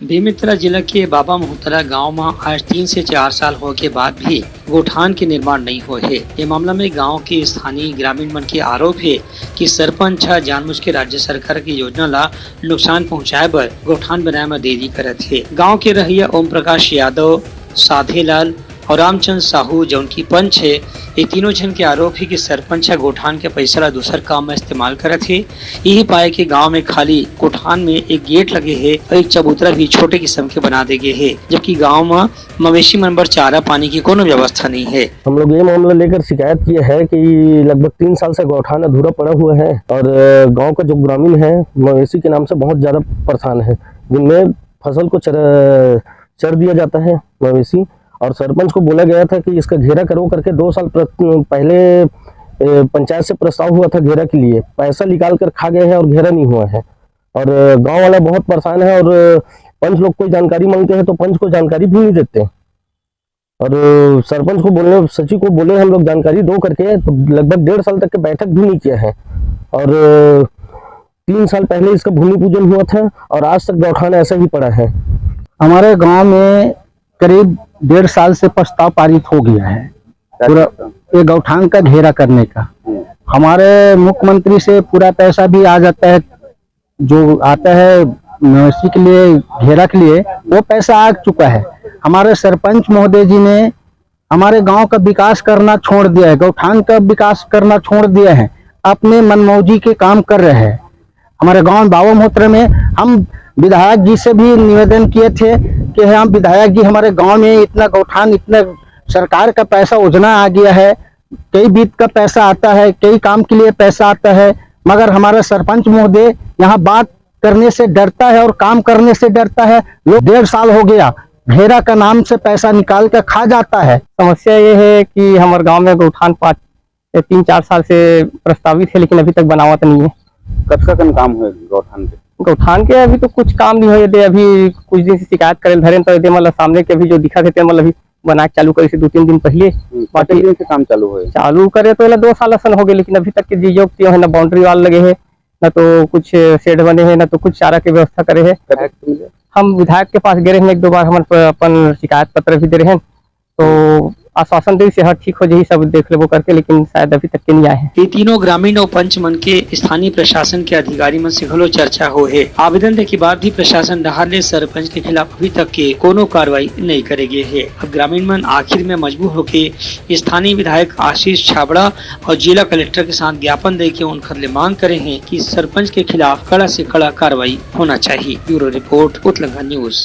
बेमेतरा जिला के बाबा मोहतरा गांव में आज 3 से 4 साल हो के बाद भी गोठान के निर्माण नहीं हुए है। ये मामला में गांव के स्थानीय ग्रामीण मन के आरोप है कि सरपंच जानबूझ के राज्य सरकार की योजना ला नुकसान पहुंचाए बर गोठान बनाए में देरी करत है। गांव के रहिया ओम प्रकाश यादव, साधेलाल और रामचंद्र साहू जो उनकी पंच है, ये तीनों जन के आरोप है कि सरपंच गोठान के पैसा ला दूसर काम में इस्तेमाल करत है। यही पाए कि गांव में खाली गोठान में एक गेट लगे है और एक चबूतरा भी छोटे किस्म के बना दे गए है, जबकि गांव में मवेशी मन पर चारा पानी की कोनो व्यवस्था नहीं है। हम लोग ये मामला लेकर शिकायत किए है कि लगभग 3 साल से गौठान अधूरा पड़ा हुआ है और गाँव का जो ग्रामीण है मवेशी के नाम से बहुत ज्यादा परेशान है, जिनमें फसल को चर दिया जाता है मवेशी। और सरपंच को बोला गया था कि इसका घेरा करो करके 2 साल पहले पंचायत से प्रस्ताव हुआ था घेरा के लिए, पैसा निकाल कर खा गए हैं और घेरा नहीं हुआ है। और गांव वाला बहुत परेशान है और पंच लोग कोई जानकारी मांगते हैं तो पंच को जानकारी भी नहीं देते। और सरपंच को बोलने, सचिव को बोले हम लोग जानकारी दो करके, तो लगभग 1.5 साल तक के बैठक भी नहीं किया है। और 3 साल पहले इसका भूमि पूजन हुआ था और आज तक गौठान ऐसा ही पड़ा है। हमारे गांव में करीब 1.5 साल से प्रस्ताव पारित हो गया है पूरा ये गौठान का घेरा करने का। हमारे मुख्यमंत्री से पूरा पैसा भी आ जाता है, जो आता है मवेशी के लिए घेरा के लिए, वो पैसा आ चुका है। हमारे सरपंच महोदय जी ने हमारे गांव का विकास करना छोड़ दिया है, गौठान का विकास करना छोड़ दिया है, अपने मनमौजी के काम कर रहे हैं। हमारे गांव बाबा मोहतरा में हम विधायक जी से भी निवेदन किए थे कि हम विधायक जी हमारे गांव में इतना गौठान, इतना सरकार का पैसा योजना आ गया है, कई वित्त का पैसा आता है, कई काम के लिए पैसा आता है, मगर हमारा सरपंच महोदय यहाँ बात करने से डरता है और काम करने से डरता है। लोग 1.5 साल हो गया घेरा का नाम से पैसा निकाल कर खा जाता है। समस्या ये है कि हमारे गांव में गौठान 3-4 साल से प्रस्तावित है, लेकिन अभी तक बनावत नहीं है। कब का काम हुआ गौठान के अभी तो कुछ काम नहीं हो, अभी कुछ दिन से शिकायत करे धरे तो मतलब सामने के अभी जो दिखा थे मतलब अभी बना चालू करे से 2-3 दिन पहले बाकी दिन से काम चालू करे तो 2 साल असन हो गए, लेकिन अभी तक के जीजोग है ना बाउंड्री वाल लगे है, ना तो कुछ शेड बने हैं, ना तो कुछ चारा की व्यवस्था करे है। हम विधायक के पास गए हैं 1-2 बार, हमारे अपन शिकायत पत्र भी दे रहे हैं, तो आश्वासन दे से हर ठीक हो जाए सब देख ले वो करके, लेकिन शायद अभी तक के नहीं आए हैं। ये तीनों ग्रामीण और पंच मन के स्थानीय प्रशासन के अधिकारी मन से घलो चर्चा हो है। आवेदन दे के बाद भी प्रशासन डहार ले सरपंच के खिलाफ अभी तक के कोनो कार्रवाई नहीं करेगे है। अब ग्रामीण मन आखिर में मजबूर होके स्थानीय विधायक आशीष छाबड़ा और जिला कलेक्टर के साथ ज्ञापन दे के उनकर मांग करे हैं कि सरपंच के खिलाफ कड़ा से कड़ा कार्रवाई होना चाहिए। ब्यूरो रिपोर्ट, उत्तलंगा न्यूज।